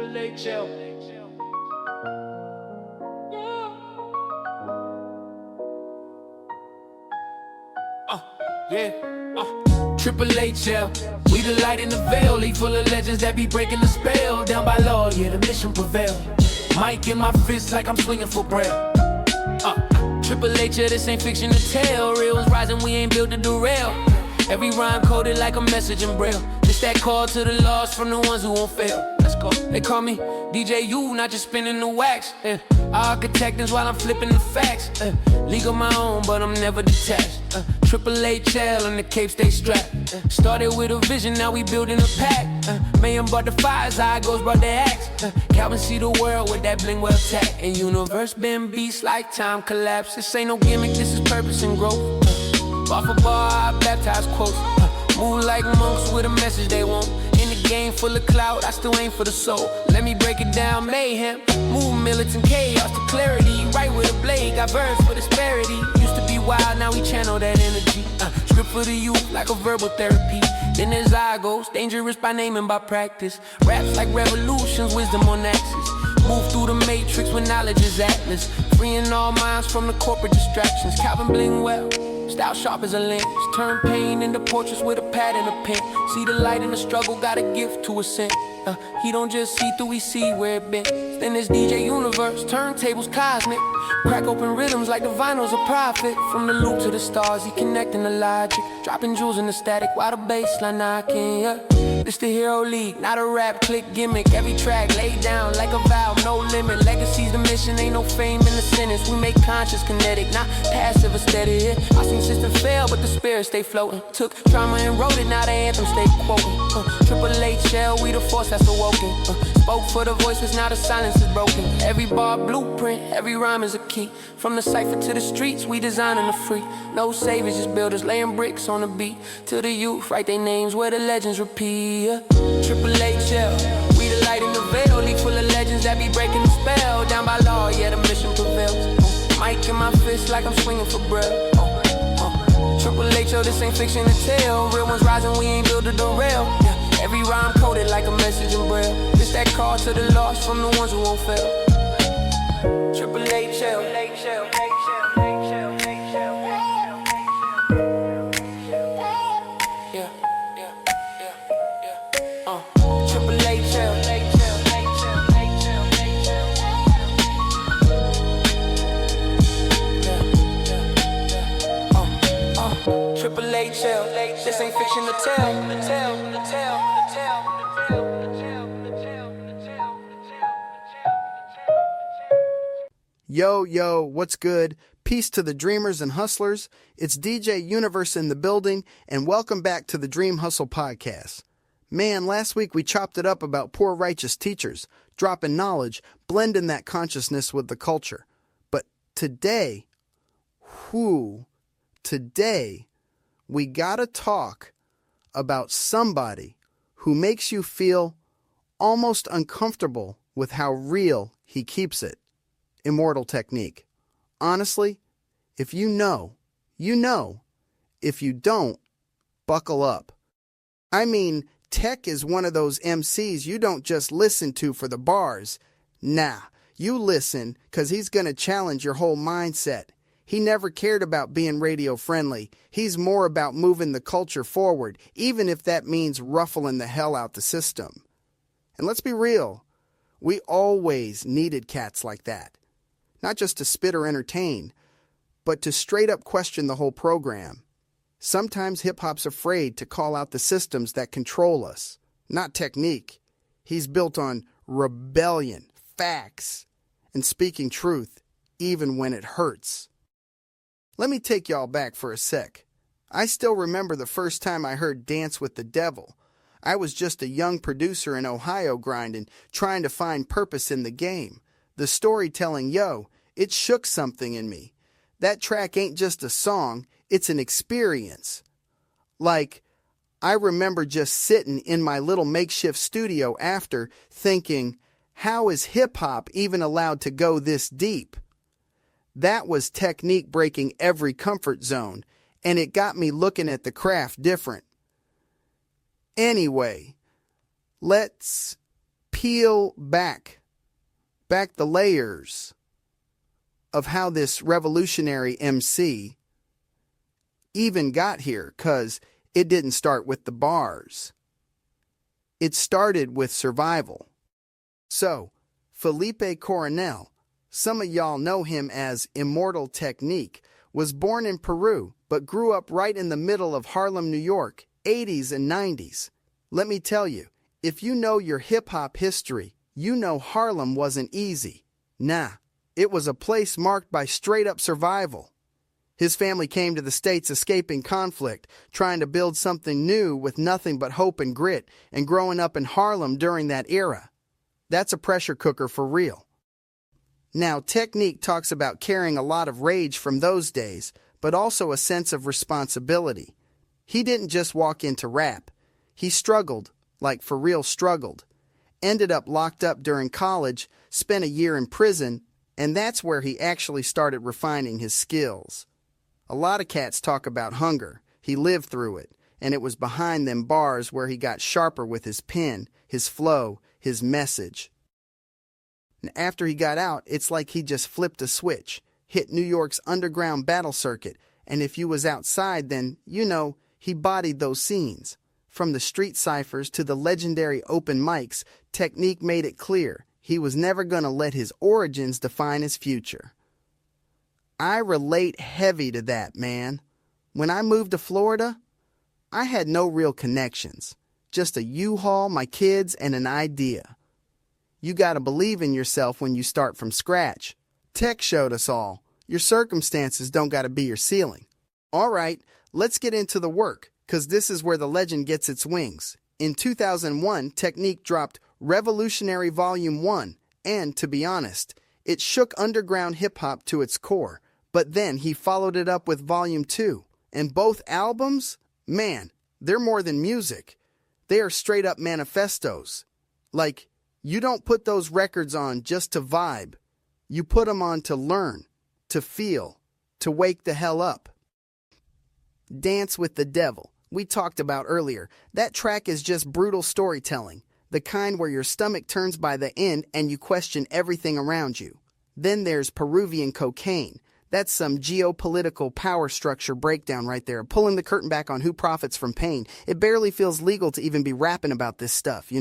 Triple H L. Triple HL, we the light in the veil, league full of legends that be breaking the spell. Down by law, yeah, the mission prevail. Mic in my fist like I'm swinging for braille. Triple H, yeah, this ain't fiction to tell. Real is rising, we ain't built to derail. Every rhyme coded like a message in braille. It's that call to the lost from the ones who won't fail. Let's go. They call me DJ U, not just spinning the wax. Architect is while I'm flipping the facts. League of my own, but I'm never detached. Triple HL and the cape stay strapped. Started with a vision, now we building a pack. Mayhem brought the fires, I goes brought the axe. Calvin see the world with that bling well tack. And universe been beast like time collapse. This ain't no gimmick, this is purpose and growth. Bar for bar, I baptize quotes. Move like monks with a message they want. In the game full of clout, I still aim for the soul. Let me break it down, mayhem. Move militant chaos to clarity. Right with a blade, got verse for disparity. Used to be wild, now we channel that energy. Script for the youth like a verbal therapy. Then there's Igos, dangerous by name and by practice. Raps like revolutions, wisdom on axis. Move through the matrix when knowledge is atlas. Freeing all minds from the corporate distractions. Calvin bling well. Style sharp as a lens. Turn pain into portraits with a pad and a pen. See the light in the struggle, got a gift to ascend. He don't just see through, he see where it been. Then there's DJ Universe, turntables cosmic. Crack open rhythms like the vinyl's a prophet. From the loop to the stars, he connecting the logic. Dropping jewels in the static while the bassline knocking, yeah. This the Hero League, not a rap click gimmick. Every track laid down like a vow, no limit. Legacy's the mission, ain't no fame in the sentence. We make conscious kinetic, not passive aesthetic. I seen system fail, but the spirit stay floating. Took trauma and wrote it, now the anthem stay quoting. Triple HL, we the force that's awoken. Spoke for the voices, now the silence is broken. Every bar blueprint, every rhyme is a key. From the cipher to the streets, we designing the free. No saviors, just builders, laying bricks on the beat. To the youth, write their names where the legends repeat. Triple HL, we the light in the veil, league full of legends that be breaking the spell. Down by law, yeah, the mission prevails. Mic in my fist like I'm swinging for bread. Triple HL, this ain't fiction to tell. Real ones rising, we ain't built to derail. Yeah, every rhyme coded like a message in braille. It's that call to the lost from the ones who won't fail. Triple HL, HL, HL, HL, HL. Yeah, yeah, yeah, yeah. Triple HL, HL, HL, HL, HL. Triple HL, this ain't fiction to tell. Yo, what's good? Peace to the dreamers and hustlers. It's DJ Universe in the building, and welcome back to the Dream Hustle Podcast. Man, last week we chopped it up about poor righteous teachers, dropping knowledge, blending that consciousness with the culture. But today, we gotta talk about somebody who makes you feel almost uncomfortable with how real he keeps it. Immortal Technique. Honestly, if you know. If you don't, buckle up. I mean, Tech is one of those MCs you don't just listen to for the bars. Nah, you listen because he's going to challenge your whole mindset. He never cared about being radio friendly. He's more about moving the culture forward, even if that means ruffling the hell out the system. And let's be real, we always needed cats like that. Not just to spit or entertain, but to straight up question the whole program. Sometimes hip-hop's afraid to call out the systems that control us. Not technique. He's built on rebellion, facts, and speaking truth, even when it hurts. Let me take y'all back for a sec. I still remember the first time I heard Dance with the Devil. I was just a young producer in Ohio grinding, trying to find purpose in the game. The storytelling, it shook something in me. That track ain't just a song, it's an experience. Like, I remember just sitting in my little makeshift studio after, thinking, how is hip-hop even allowed to go this deep? That was technique breaking every comfort zone, and it got me looking at the craft different. Anyway, let's peel back the layers of how this revolutionary MC even got here, 'cause it didn't start with the bars. It started with survival. So, Felipe Coronel, some of y'all know him as Immortal Technique, was born in Peru but grew up right in the middle of Harlem, New York, 80s and 90s. Let me tell you, if you know your hip-hop history, you know Harlem wasn't easy. Nah, it was a place marked by straight-up survival. His family came to the States escaping conflict, trying to build something new with nothing but hope and grit, and growing up in Harlem during that era. That's a pressure cooker for real. Now, Technique talks about carrying a lot of rage from those days, but also a sense of responsibility. He didn't just walk into rap. He struggled, like for real struggled. Ended up locked up during college, spent a year in prison, and that's where he actually started refining his skills. A lot of cats talk about hunger. He lived through it, and it was behind them bars where he got sharper with his pen, his flow, his message. And after he got out, it's like he just flipped a switch, hit New York's underground battle circuit, and if you was outside, then, he bodied those scenes. From the street ciphers to the legendary open mics, Technique made it clear he was never gonna let his origins define his future. I relate heavy to that, man. When I moved to Florida, I had no real connections. Just a U-Haul, my kids, and an idea. You gotta believe in yourself when you start from scratch. Tech showed us all. Your circumstances don't gotta be your ceiling. All right, let's get into the work, 'cause this is where the legend gets its wings. In 2001, Technique dropped Revolutionary Volume 1, and to be honest, it shook underground hip-hop to its core. But then he followed it up with Volume 2, and both albums, man, they're more than music. They are straight-up manifestos. Like, you don't put those records on just to vibe. You put them on to learn, to feel, to wake the hell up. Dance with the Devil, we talked about earlier. That track is just brutal storytelling, the kind where your stomach turns by the end and you question everything around you. Then there's Peruvian Cocaine. That's some geopolitical power structure breakdown right there, pulling the curtain back on who profits from pain. It barely feels legal to even be rapping about this stuff,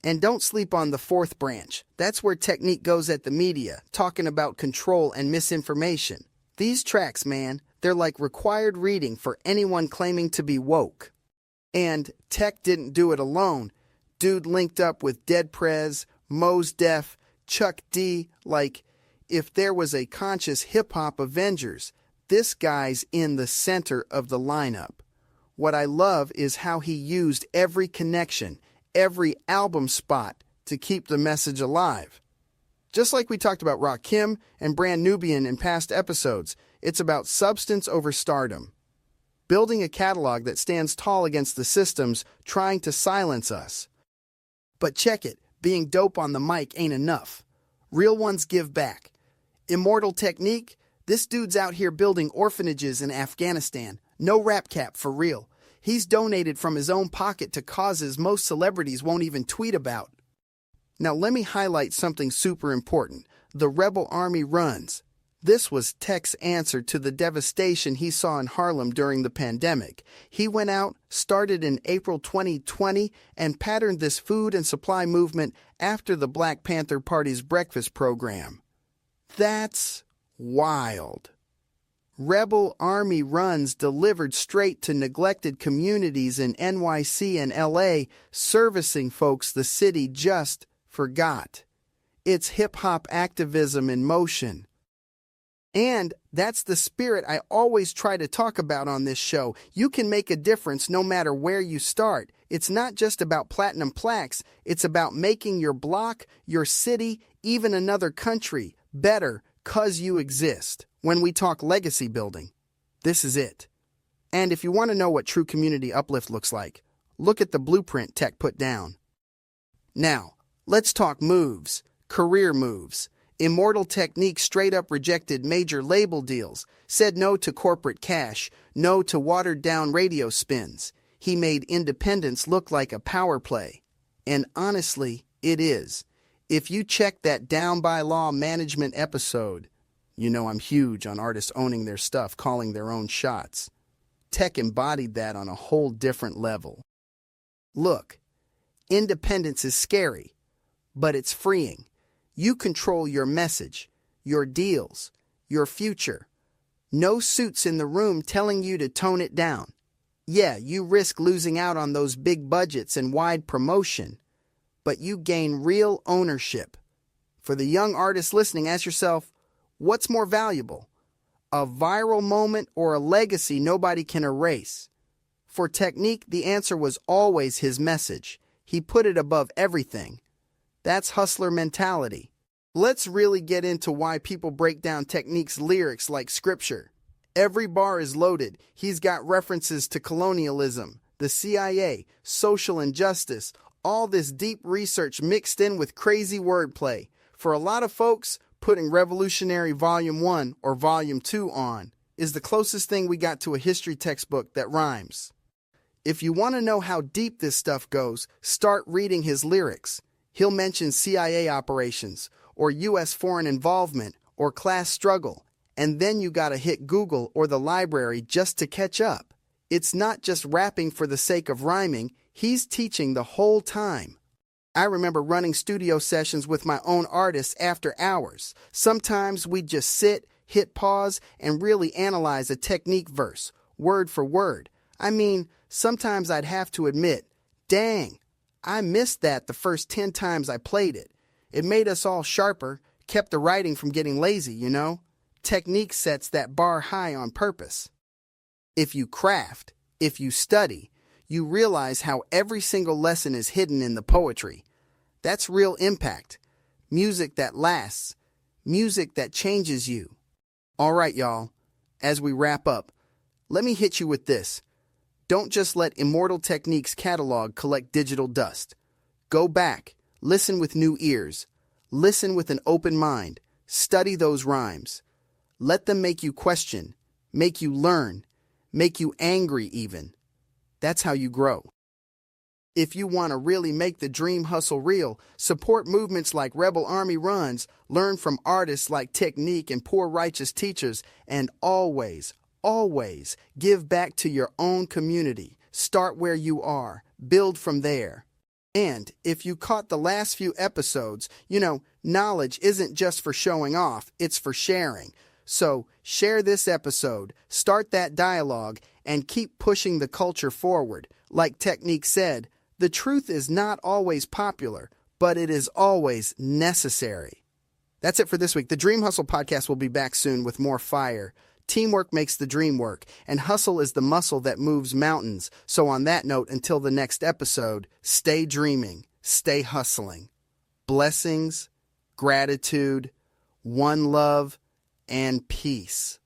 And don't sleep on the fourth branch. That's where Technique goes at the media, talking about control and misinformation. These tracks, man, they're like required reading for anyone claiming to be woke. And Tech didn't do it alone. Dude linked up with Dead Prez, Mos Def, Chuck D, like, if there was a conscious hip-hop Avengers, this guy's in the center of the lineup. What I love is how he used every connection, every album spot to keep the message alive. Just like we talked about Rakim and Brand Nubian in past episodes, it's about substance over stardom. Building a catalog that stands tall against the systems trying to silence us. But check it, being dope on the mic ain't enough. Real ones give back. Immortal Technique, this dude's out here building orphanages in Afghanistan. No rap cap, for real. He's donated from his own pocket to causes most celebrities won't even tweet about. Now let me highlight something super important. The Rebel Army runs. This was Tech's answer to the devastation he saw in Harlem during the pandemic. He went out, started in April 2020, and patterned this food and supply movement after the Black Panther Party's breakfast program. That's wild. Rebel Army runs delivered straight to neglected communities in NYC and LA, servicing folks the city just forgot. It's hip-hop activism in motion. And that's the spirit I always try to talk about on this show. You can make a difference no matter where you start. It's not just about platinum plaques. It's about making your block, your city, even another country better 'cause you exist. When we talk legacy building, this is it. And if you want to know what true community uplift looks like, look at the blueprint Tech put down. Now, let's talk moves, career moves. Immortal Technique straight up rejected major label deals, said no to corporate cash, no to watered down radio spins. He made independence look like a power play. And honestly, it is. If you check that Down by Law management episode, you know I'm huge on artists owning their stuff, calling their own shots. Tech embodied that on a whole different level. Look, independence is scary, but it's freeing. You control your message, your deals, your future. No suits in the room telling you to tone it down. Yeah, you risk losing out on those big budgets and wide promotion, but you gain real ownership. For the young artists listening, ask yourself, what's more valuable? A viral moment or a legacy nobody can erase? For Technique, the answer was always his message. He put it above everything. That's hustler mentality. Let's really get into why people break down Technique's lyrics like scripture. Every bar is loaded. He's got references to colonialism, the CIA, social injustice, all this deep research mixed in with crazy wordplay. For a lot of folks, putting Revolutionary Volume 1 or Volume 2 on is the closest thing we got to a history textbook that rhymes. If you want to know how deep this stuff goes, start reading his lyrics. He'll mention CIA operations, or U.S. foreign involvement, or class struggle, and then you gotta hit Google or the library just to catch up. It's not just rapping for the sake of rhyming, he's teaching the whole time. I remember running studio sessions with my own artists after hours. Sometimes we'd just sit, hit pause, and really analyze a Technique verse, word for word. I mean, sometimes I'd have to admit, dang, I missed that the first 10 times I played it. It made us all sharper, kept the writing from getting lazy, you know? Technique sets that bar high on purpose. If you craft, if you study, you realize how every single lesson is hidden in the poetry. That's real impact. Music that lasts. Music that changes you. All right, y'all. As we wrap up, let me hit you with this. Don't just let Immortal Technique's catalog collect digital dust. Go back. Listen with new ears. Listen with an open mind. Study those rhymes. Let them make you question, make you learn, make you angry even. That's how you grow. If you want to really make the dream hustle real, support movements like Rebel Army Runs, learn from artists like Technique and Poor Righteous Teachers, and always, always give back to your own community. Start where you are, build from there. And if you caught the last few episodes, you know, knowledge isn't just for showing off, it's for sharing. So share this episode, start that dialogue, and keep pushing the culture forward. Like Technique said, the truth is not always popular, but it is always necessary. That's it for this week. The Dream Hustle podcast will be back soon with more fire. Teamwork makes the dream work, and hustle is the muscle that moves mountains. So on that note, until the next episode, stay dreaming, stay hustling. Blessings, gratitude, one love, and peace.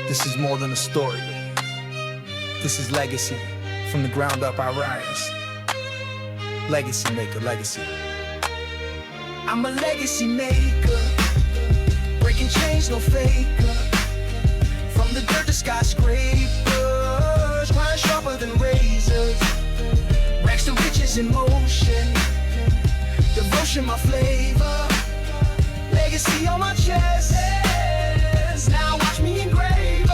This is more than a story. This is legacy. From the ground up, I rise. Legacy maker, legacy. I'm a legacy maker. Breaking chains, no faker. From the dirt to skyscrapers. Grind sharper than razors. Racks to riches in motion. Devotion, my flavor. Legacy on my chest. Now watch me engrave.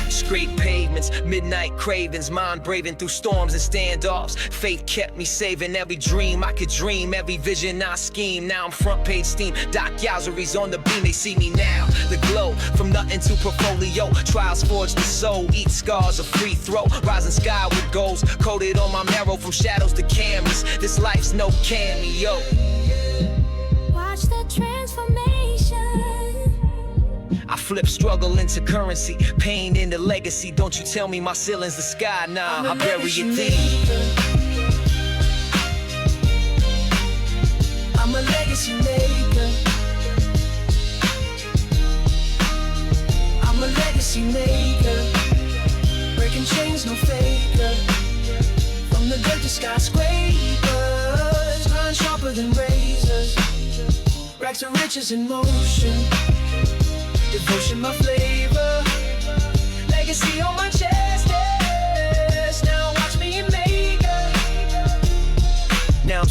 Scrape pavements, midnight cravings, mind braving through storms and standoffs. Faith kept me saving every dream I could dream, every vision I scheme. Now I'm front page steam, Doc Yowzery's on the beam. They see me now, the glow from nothing to portfolio. Trials forge the soul, eat scars, a free throw. Rising sky with goals, coated on my marrow from shadows to cameras. This life's no cameo. Watch the transformation. I flip struggle into currency, pain into legacy. Don't you tell me my ceiling's the sky, nah, I bury it deep. I'm a legacy maker. I'm a legacy maker. Breaking chains, no faker. From the dirt to skyscrapers. Grind sharper than razors. Racks of riches in motion. Devotion, my flavor. Legacy on my chest, yes. Now watch me make it.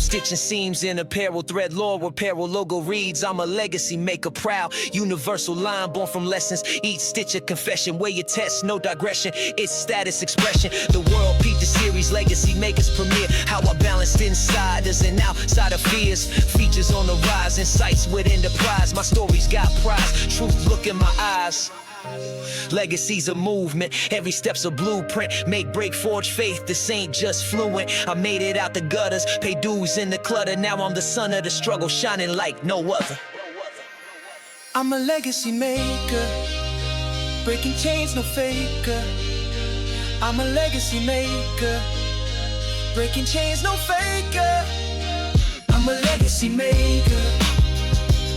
stitching seams in apparel, thread lore where apparel logo reads, I'm a legacy maker, proud, universal line born from lessons, each stitch a confession, where you test, no digression, it's status expression, the world peaked the series, legacy makers premiere, how I balanced insiders and outside of fears, features on the rise, insights within the prize, my stories got prize, truth look in my eyes. Legacy's a movement, every step's a blueprint. Make, break, forge faith, this ain't just fluent. I made it out the gutters, pay dues in the clutter. Now I'm the son of the struggle, shining like no other. I'm a legacy maker, breaking chains, no faker. I'm a legacy maker, breaking chains, no faker. I'm a legacy maker,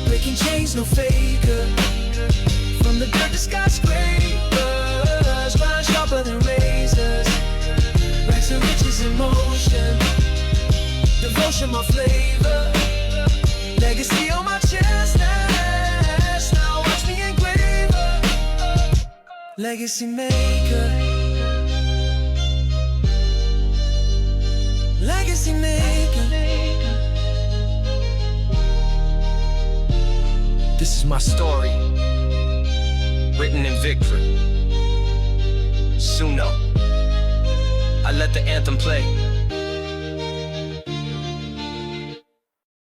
breaking chains, no faker. From the dirt to skyscrapers, grind sharper than razors. Racks of riches in motion, devotion my flavor. Legacy on my chest, now watch me engrave her. Legacy maker, legacy maker. This is my story, written in victory. Suno, I let the anthem play.